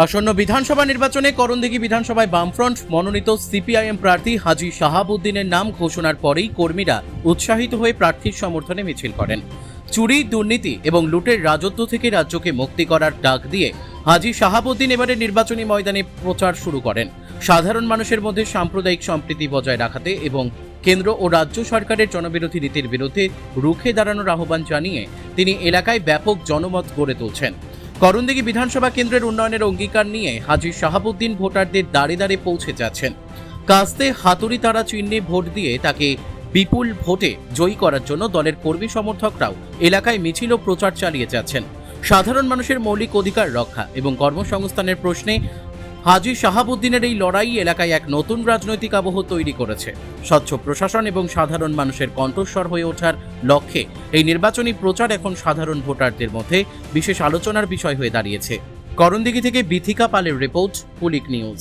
আসন্ন বিধানসভা নির্বাচনে করণদিঘি বিধানসভায় বামফ্রন্ট মনোনীত সিপিআইএম প্রার্থী হাজী শাহাবুদ্দিনের নাম ঘোষণার পরেই কর্মীরা উৎসাহিত হয়ে প্রার্থীর সমর্থনে মিছিল করেন। চুরি, দুর্নীতি এবং লুটের রাজত্ব থেকে রাজ্যকে মুক্তি করার ডাক দিয়ে হাজী শাহাবুদ্দিন এবারে নির্বাচনী ময়দানে প্রচার শুরু করেন। সাধারণ মানুষের মধ্যে সাম্প্রদায়িক সম্প্রীতি বজায় রাখতে এবং কেন্দ্র ও রাজ্য সরকারের জনবিরোধী নীতির বিরুদ্ধে রুখে দাঁড়ানোর আহ্বান জানিয়ে তিনি এলাকায় ব্যাপক জনমত গড়ে তুলছেন। করণদিঘি বিধানসভা কেন্দ্রের উন্নয়নের অঙ্গীকার নিয়ে হাজী শাহাবুদ্দিন ভোটারদের দাঁড়ে দাঁড়ে পৌঁছে যাচ্ছেন। কাস্তে হাতুড়ি তারা চিহ্নে ভোট দিয়ে তাকে বিপুল ভোটে জয়ী করার জন্য দলের কর্মী সমর্থকরাও এলাকায় মিছিল ও প্রচার চালিয়ে যাচ্ছেন। সাধারণ মানুষের মৌলিক অধিকার রক্ষা এবং কর্মসংস্থানের প্রশ্নে হাজী শাহাবুদ্দিনের এই লড়াই এলাকায় এক নতুন রাজনৈতিক আবহ তৈরি করেছে। স্বচ্ছ প্রশাসন এবং সাধারণ মানুষের কণ্ঠস্বর হয়ে ওঠার লক্ষ্যে এই নির্বাচনী প্রচার এখন সাধারণ ভোটারদের মধ্যে বিশেষ আলোচনার বিষয় হয়ে দাঁড়িয়েছে। করণদিঘি থেকে বিথিকা পালের রিপোর্ট, পুলিক নিউজ।